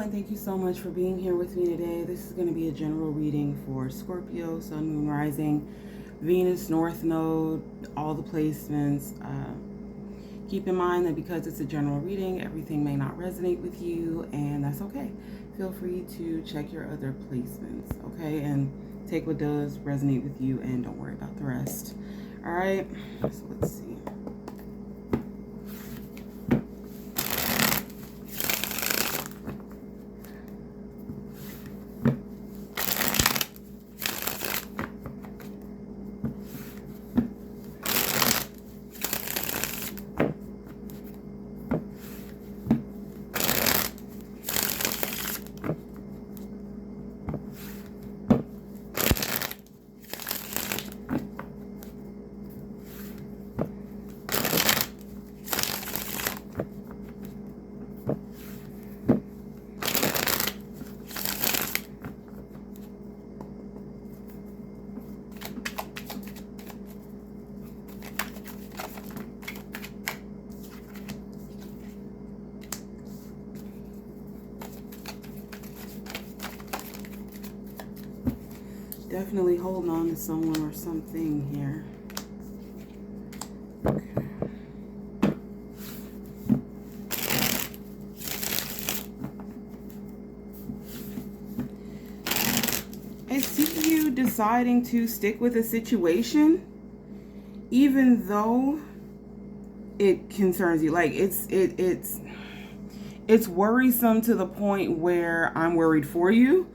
and thank you so much for being here with me today. This is going to be a general reading for Scorpio, Sun, Moon, Rising, Venus, North Node, all the placements. Keep in mind that because it's a general reading, everything may not resonate with you, and that's okay. Feel free to check your other placements, okay? And take what does resonate with you, and don't worry about the rest. All right, so let's see. Definitely holding on to someone or something here. Okay. I see you deciding to stick with a situation, even though it concerns you. Like it's worrisome to the point where I'm worried for you.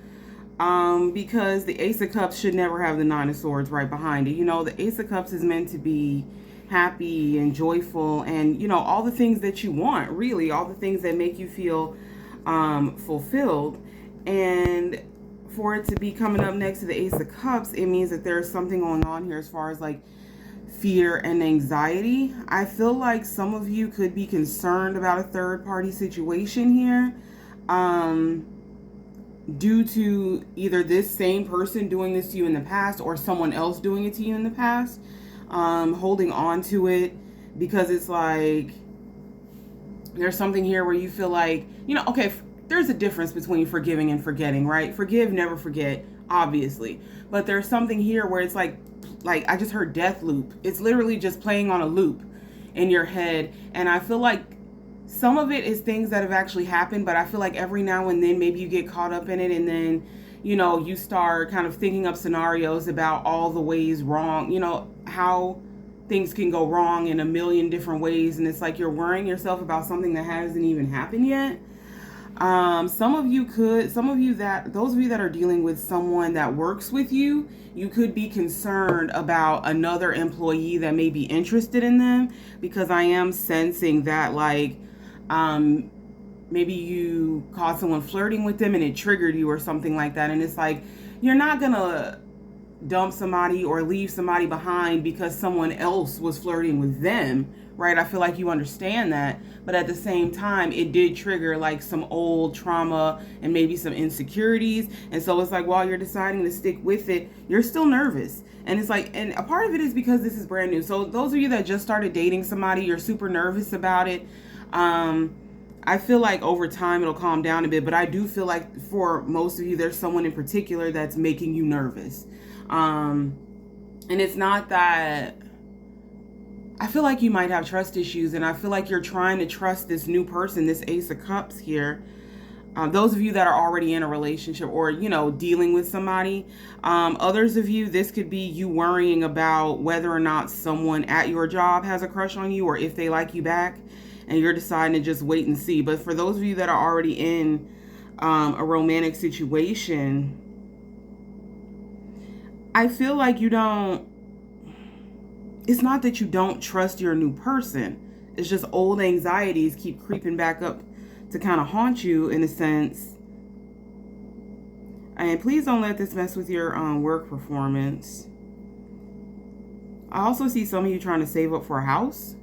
Because the Ace of Cups should never have the Nine of Swords right behind it. You know, the Ace of Cups is meant to be happy and joyful and, you know, all the things that you want, really, all the things that make you feel fulfilled. And for it to be coming up next to the Ace of Cups, it means that there's something going on here as far as like fear and anxiety. I feel like some of you could be concerned about a third party situation here. Due to either this same person doing this to you in the past or someone else doing it to you in the past, holding on to it because it's like there's something here where you feel like, you know, okay, there's a difference between forgiving and forgetting, right? Forgive, never forget, obviously. But there's something here where it's like I just heard death loop. It's literally just playing on a loop in your head. And I feel like some of it is things that have actually happened, but I feel like every now and then maybe you get caught up in it and then, you know, you start kind of thinking up scenarios about all the ways wrong, you know, how things can go wrong in a million different ways. And it's like you're worrying yourself about something that hasn't even happened yet. Those of you that are dealing with someone that works with you, you could be concerned about another employee that may be interested in them, because I am sensing that like, maybe you caught someone flirting with them and it triggered you or something like that. And it's like, you're not gonna dump somebody or leave somebody behind because someone else was flirting with them, right? I feel like you understand that. But at the same time, it did trigger like some old trauma and maybe some insecurities. And so it's like, while you're deciding to stick with it, you're still nervous. And it's like, and a part of it is because this is brand new. So those of you that just started dating somebody, you're super nervous about it. I feel like over time it'll calm down a bit, but I do feel like for most of you, there's someone in particular that's making you nervous. And it's not that, I feel like you might have trust issues, and I feel like you're trying to trust this new person, this Ace of Cups here. Those of you that are already in a relationship or, you know, dealing with somebody. Others of you, this could be you worrying about whether or not someone at your job has a crush on you or if they like you back, and you're deciding to just wait and see. But for those of you that are already in a romantic situation, I feel like it's not that you don't trust your new person. It's just old anxieties keep creeping back up to kind of haunt you in a sense. And please don't let this mess with your work performance. I also see some of you trying to save up for a house.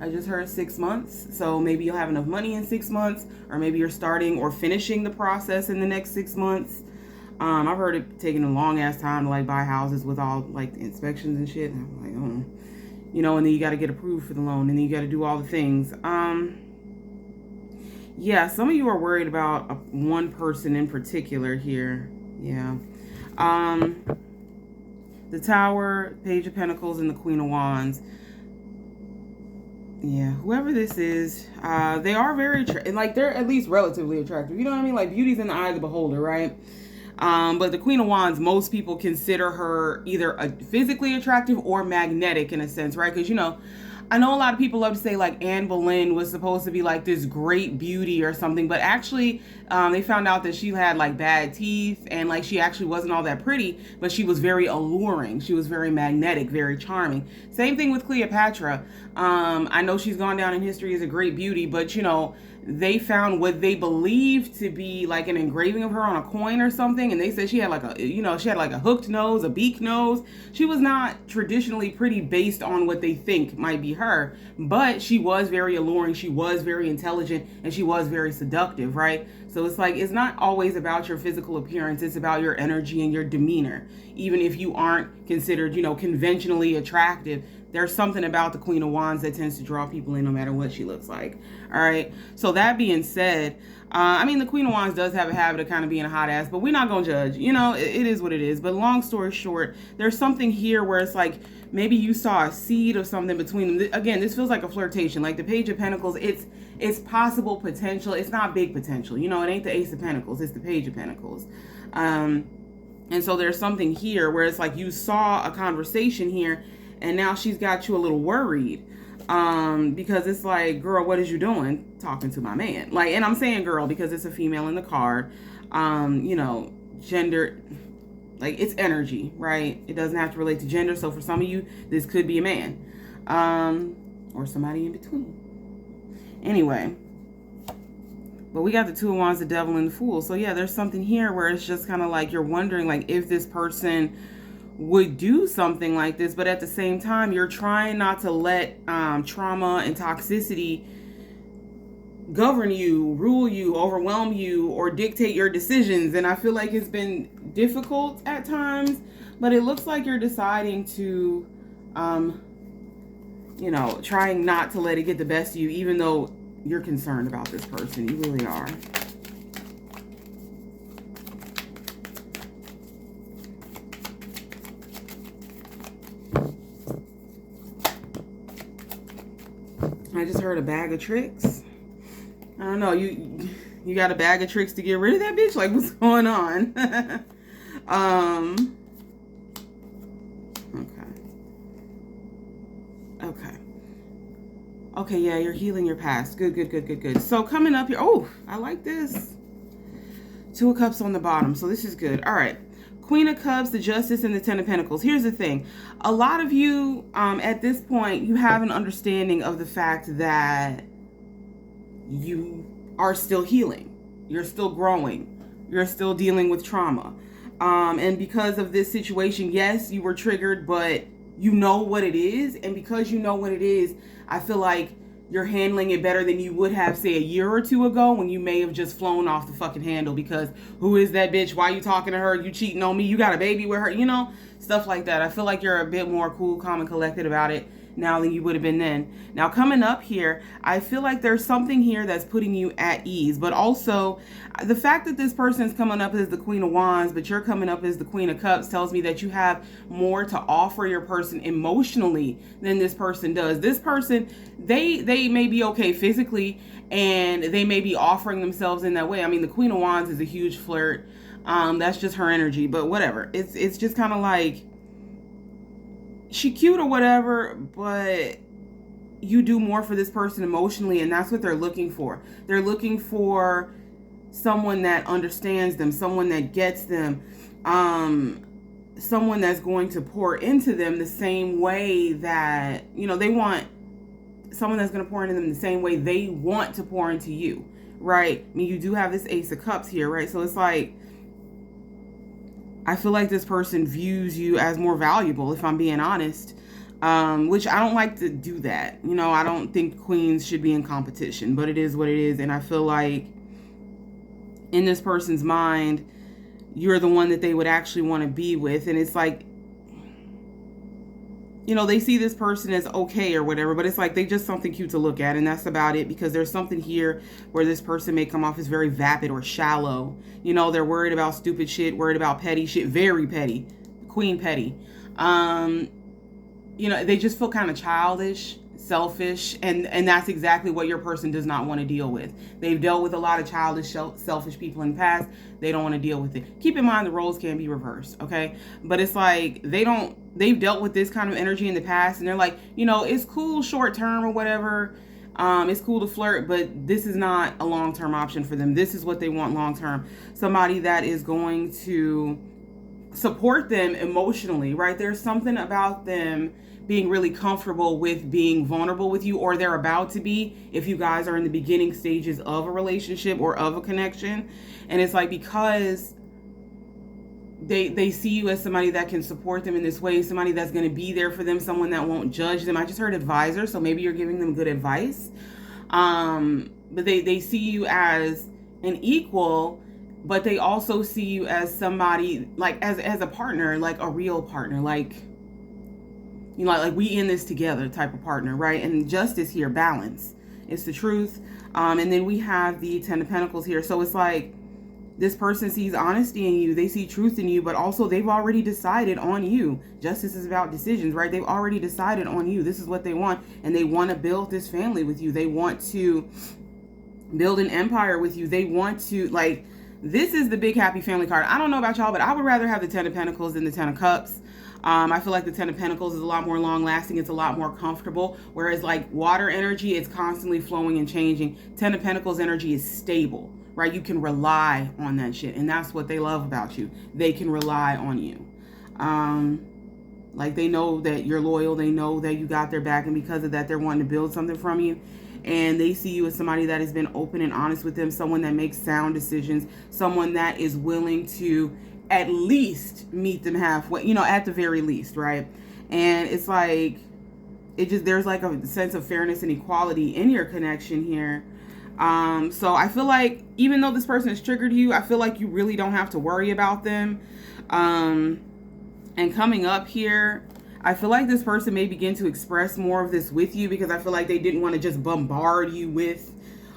I just heard 6 months. So maybe you'll have enough money in 6 months, or maybe you're starting or finishing the process in the next 6 months. I've heard it taking a long ass time to like buy houses with all like the inspections and shit. And I'm like, oh, you know, and then you got to get approved for the loan, and then you got to do all the things. Yeah, some of you are worried about one person in particular here. Yeah. Um, the Tower, Page of Pentacles, and the Queen of Wands. Yeah, whoever this is, they are very, like, they're at least relatively attractive. You know what I mean? Like, beauty's in the eye of the beholder, right? But the Queen of Wands, most people consider her either physically attractive or magnetic in a sense, right? Because, you know, I know a lot of people love to say like Anne Boleyn was supposed to be like this great beauty or something, but actually they found out that she had like bad teeth and like she actually wasn't all that pretty, but she was very alluring. She was very magnetic, very charming. Same thing with Cleopatra. I know she's gone down in history as a great beauty, but you know, they found what they believed to be like an engraving of her on a coin or something, and they said she had like a, you know, she had like a hooked nose, a beak nose. She was not traditionally pretty based on what they think might be her, but she was very alluring, she was very intelligent, and she was very seductive, right? So it's like, it's not always about your physical appearance, it's about your energy and your demeanor. Even if you aren't considered, you know, conventionally attractive, there's something about the Queen of Wands that tends to draw people in no matter what she looks like. All right. So that being said, I mean, the Queen of Wands does have a habit of kind of being a hot ass, but we're not going to judge. You know, it is what it is. But long story short, there's something here where it's like maybe you saw a seed of something between them. Again, this feels like a flirtation. Like the Page of Pentacles, it's possible potential. It's not big potential. You know, it ain't the Ace of Pentacles. It's the Page of Pentacles. And so there's something here where it's like you saw a conversation here and now she's got you a little worried. Because it's like, girl, what is you doing talking to my man? Like, and I'm saying girl because it's a female in the card. You know, gender, like it's energy, right? It doesn't have to relate to gender. So for some of you, this could be a man, or somebody in between. Anyway, but we got the Two of Wands, the Devil, and the Fool. So yeah, there's something here where it's just kind of like you're wondering like if this person would do something like this, but at the same time you're trying not to let trauma and toxicity govern you, rule you, overwhelm you, or dictate your decisions. And I feel like it's been difficult at times, but it looks like you're deciding to you know, trying not to let it get the best of you, even though you're concerned about this person. You really are. I just heard a bag of tricks. I don't know. You got a bag of tricks to get rid of that bitch? Like, what's going on? Okay, yeah, you're healing your past. Good. So coming up here, oh, I like this. Two of Cups on the bottom, so this is good. All right. Queen of Cups, the Justice, and the Ten of Pentacles. Here's the thing. A lot of you, at this point, you have an understanding of the fact that you are still healing. You're still growing. You're still dealing with trauma. And because of this situation, yes, you were triggered, but you know what it is. And because you know what it is, I feel like you're handling it better than you would have, say, a year or two ago when you may have just flown off the fucking handle because who is that bitch? Why are you talking to her? You cheating on me? You got a baby with her? You know, stuff like that. I feel like you're a bit more cool, calm, and collected about it now than you would have been then. Now, coming up here, I feel like there's something here that's putting you at ease, but also the fact that this person's coming up as the Queen of Wands, but you're coming up as the Queen of Cups tells me that you have more to offer your person emotionally than this person does. This person, they may be okay physically and they may be offering themselves in that way. I mean, the Queen of Wands is a huge flirt. That's just her energy, but whatever. It's just kind of like, she cute or whatever, but you do more for this person emotionally, and that's what they're looking for. They're looking for someone that understands them, someone that gets them, someone that's going to pour into them the same way that, you know, they want someone that's going to pour into them the same way they want to pour into you, right? I mean, you do have this Ace of Cups here, right? So it's like, I feel like this person views you as more valuable, if I'm being honest, which I don't like to do that. You know, I don't think queens should be in competition, but it is what it is. And I feel like in this person's mind, you're the one that they would actually want to be with. And it's like, they see this person as okay or whatever, but it's like they just something cute to look at, and that's about it, because there's something here where this person may come off as very vapid or shallow. They're worried about stupid shit, worried about petty shit, very petty, queen petty. They just feel kind of childish, selfish, and that's exactly what your person does not want to deal with. They've dealt with a lot of childish, selfish people in the past. They don't want to deal with it. Keep in mind the roles can be reversed, okay? But it's like they've dealt with this kind of energy in the past, and they're like, it's cool short term or whatever. It's cool to flirt, but this is not a long-term option for them. This is what they want long-term. Somebody that is going to support them emotionally, right? There's something about them being really comfortable with being vulnerable with you, or they're about to be, if you guys are in the beginning stages of a relationship or of a connection. And it's like, because they see you as somebody that can support them in this way, somebody that's going to be there for them, someone that won't judge them. I just heard advisor, so maybe you're giving them good advice. But they see you as an equal, but they also see you as somebody, like as a partner, like a real partner, like we in this together type of partner, right? And justice here, balance. It's the truth. And then we have the 10 of Pentacles here. So it's like this person sees honesty in you. They see truth in you, but also they've already decided on you. Justice is about decisions, right? They've already decided on you. This is what they want. And they want to build this family with you. They want to build an empire with you. They want to, this is the big happy family card. I don't know about y'all, but I would rather have the 10 of Pentacles than the 10 of Cups. I feel like the 10 of Pentacles is a lot more long lasting. It's a lot more comfortable. Whereas like water energy, it's constantly flowing and changing. 10 of Pentacles energy is stable, right? You can rely on that shit. And that's what they love about you. They can rely on you. Like they know that you're loyal. They know that you got their back. And because of that, they're wanting to build something from you. And they see you as somebody that has been open and honest with them. Someone that makes sound decisions. Someone that is willing to at least meet them halfway, at the very least, right? And it's like, there's like a sense of fairness and equality in your connection here. So I feel like even though this person has triggered you, I feel like you really don't have to worry about them. And coming up here, I feel like this person may begin to express more of this with you, because I feel like they didn't want to just bombard you with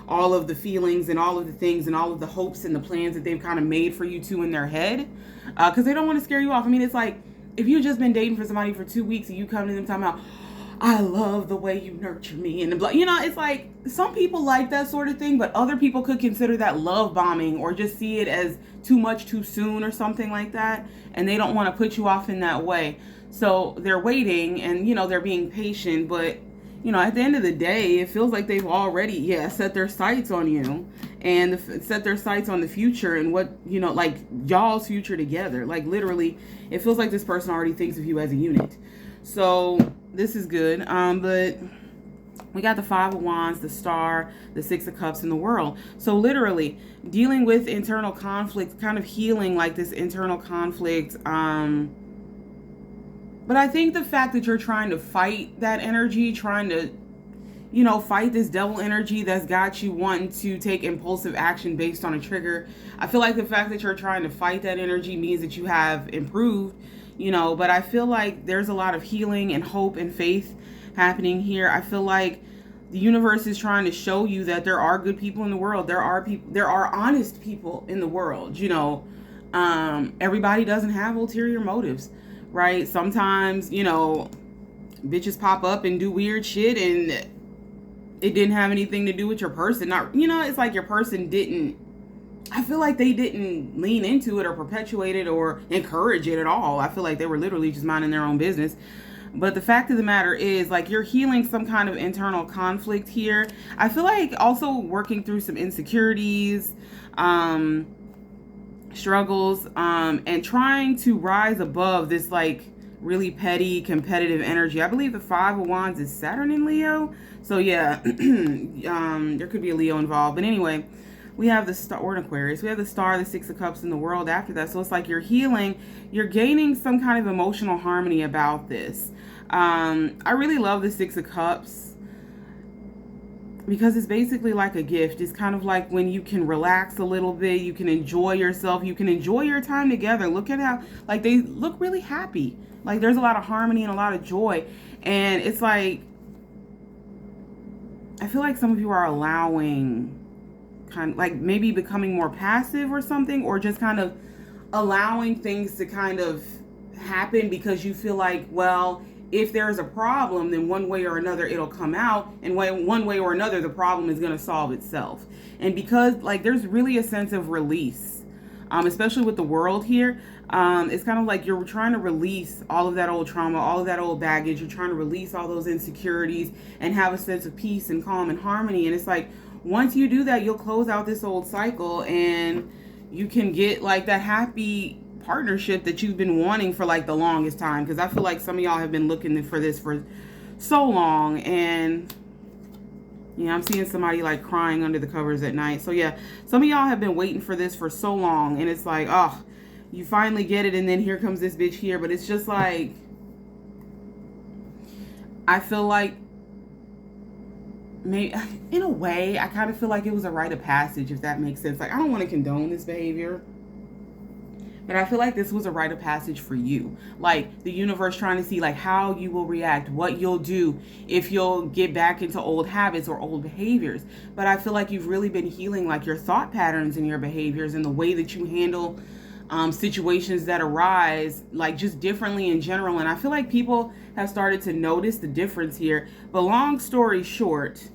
all of the feelings and all of the things and all of the hopes and the plans that they've kind of made for you two in their head, because they don't want to scare you off. I mean, it's like if you've just been dating for somebody for 2 weeks and you come to them talking about, I love the way you nurture me, and it's like some people like that sort of thing, but other people could consider that love bombing or just see it as too much too soon or something like that, and they don't want to put you off in that way. So they're waiting and they're being patient, but at the end of the day, it feels like they've already, set their sights on you and set their sights on the future and what, like y'all's future together. Like literally, it feels like this person already thinks of you as a unit. So this is good. But we got the 5 of Wands, the Star, the 6 of Cups, and the World. So literally dealing with internal conflict, kind of healing like this internal conflict. But I think the fact that you're trying to fight that energy, trying to, fight this devil energy that's got you wanting to take impulsive action based on a trigger. I feel like the fact that you're trying to fight that energy means that you have improved, but I feel like there's a lot of healing and hope and faith happening here. I feel like the universe is trying to show you that there are good people in the world. There are honest people in the world, everybody doesn't have ulterior motives. Right? Sometimes, bitches pop up and do weird shit and it didn't have anything to do with your person. It's like your person I feel like they didn't lean into it or perpetuate it or encourage it at all. I feel like they were literally just minding their own business. But the fact of the matter is, like, you're healing some kind of internal conflict here. I feel like also working through some insecurities, struggles, and trying to rise above this like really petty competitive energy. I believe the 5 of Wands is Saturn in Leo, so yeah. There could be a Leo involved, but anyway, we have the Star, or an Aquarius. We have the Star, the 6 of Cups, and the World after that. So it's like you're healing, you're gaining some kind of emotional harmony about this. I really love the 6 of Cups, because it's basically like a gift. It's kind of like when you can relax a little bit, you can enjoy yourself, you can enjoy your time together. Look at how, like, they look really happy. Like, there's a lot of harmony and a lot of joy. And it's like, I feel like some of you are allowing, kind of like maybe becoming more passive or something, or just kind of allowing things to kind of happen because you feel like, well, if there's a problem, then one way or another it'll come out, and one way or another the problem is going to solve itself. And because like there's really a sense of release, especially with the world here, it's kind of like you're trying to release all of that old trauma, all of that old baggage. You're trying to release all those insecurities and have a sense of peace and calm and harmony. And it's like, once you do that, you'll close out this old cycle and you can get like that happy partnership that you've been wanting for like the longest time. Because I feel like some of y'all have been looking for this for so long. And yeah, I'm seeing somebody like crying under the covers at night. So yeah, some of y'all have been waiting for this for so long, and it's like, oh, you finally get it, and then here comes this bitch here. But it's just like, I feel like, maybe in a way, I kind of feel like it was a rite of passage, if that makes sense. Like, I don't want to condone this behavior, but I feel like this was a rite of passage for you. Like, the universe trying to see like how you will react, what you'll do, if you'll get back into old habits or old behaviors. But I feel like you've really been healing like your thought patterns and your behaviors and the way that you handle situations that arise, like just differently in general. And I feel like people have started to notice the difference here. But long story short,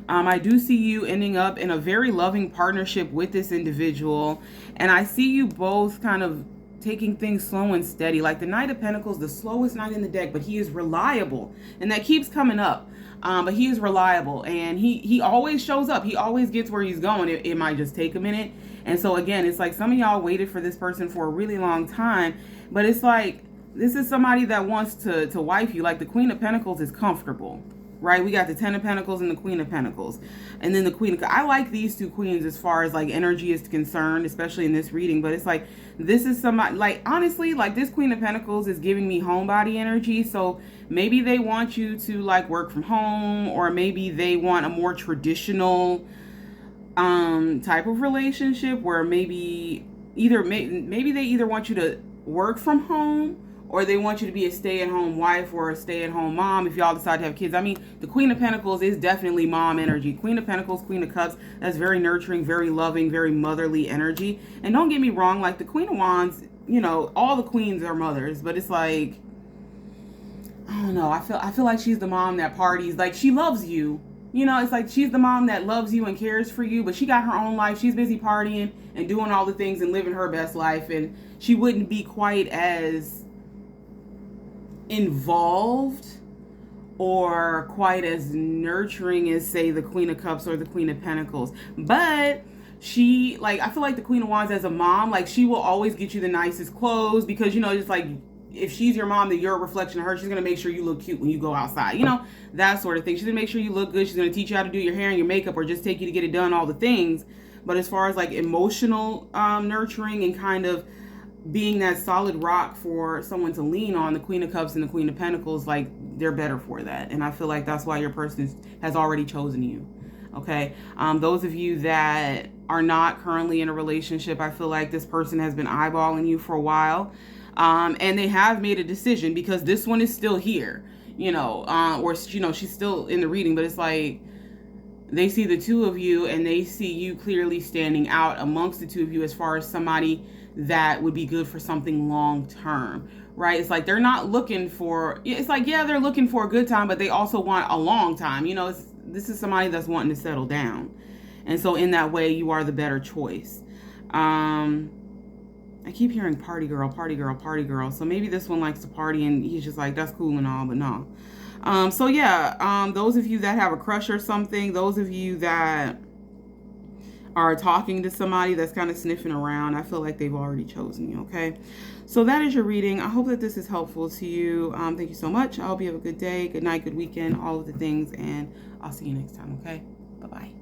I do see you ending up in a very loving partnership with this individual. And I see you both kind of taking things slow and steady. Like the Knight of Pentacles, the slowest knight in the deck, but he is reliable. And that keeps coming up. But he is reliable. And he always shows up. He always gets where he's going. It might just take a minute. And so again, it's like some of y'all waited for this person for a really long time. But it's like, this is somebody that wants to wife you. Like the Queen of Pentacles is comfortable. Right? We got the Ten of Pentacles and the Queen of Pentacles. And then the Queen of... I like these two queens as far as like energy is concerned, especially in this reading. But it's like, this is somebody... Like, honestly, like this Queen of Pentacles is giving me homebody energy. So maybe they want you to like work from home, or maybe they want a more traditional type of relationship where maybe they either want you to work from home, or they want you to be a stay-at-home wife or a stay-at-home mom if y'all decide to have kids. I mean, the Queen of Pentacles is definitely mom energy. Queen of Pentacles, Queen of Cups, that's very nurturing, very loving, very motherly energy. And don't get me wrong, like the Queen of Wands, you know, all the queens are mothers, but it's like, I don't know, I feel like she's the mom that parties. Like, she loves you. You know, it's like she's the mom that loves you and cares for you, but she got her own life. She's busy partying and doing all the things and living her best life, and she wouldn't be quite as involved or quite as nurturing as, say, the Queen of Cups or the Queen of Pentacles. But she, like, I feel like the Queen of Wands as a mom, like, she will always get you the nicest clothes because, you know, just like, if she's your mom, then you're a reflection of her. She's going to make sure you look cute when you go outside, you know, that sort of thing. She's going to make sure you look good. She's going to teach you how to do your hair and your makeup, or just take you to get it done, all the things. But as far as like emotional nurturing and kind of being that solid rock for someone to lean on, the Queen of Cups and the Queen of Pentacles, like, they're better for that. And I feel like that's why your person has already chosen you. Okay. Those of you that are not currently in a relationship, I feel like this person has been eyeballing you for a while. And they have made a decision, because this one is still here, you know, or, you know, she's still in the reading, but it's like, they see the two of you and they see you clearly standing out amongst the two of you as far as somebody that would be good for something long term, right? It's like, they're not looking for, it's like, yeah, they're looking for a good time, but they also want a long time. You know, this is somebody that's wanting to settle down. And so in that way, you are the better choice. I keep hearing party girl, party girl, party girl. So maybe this one likes to party and he's just like, that's cool and all, but no. So yeah, those of you that have a crush or something, those of you that are talking to somebody that's kind of sniffing around, I feel like they've already chosen you, okay? So that is your reading. I hope that this is helpful to you. Thank you so much. I hope you have a good day, good night, good weekend, all of the things, and I'll see you next time, okay? Bye-bye.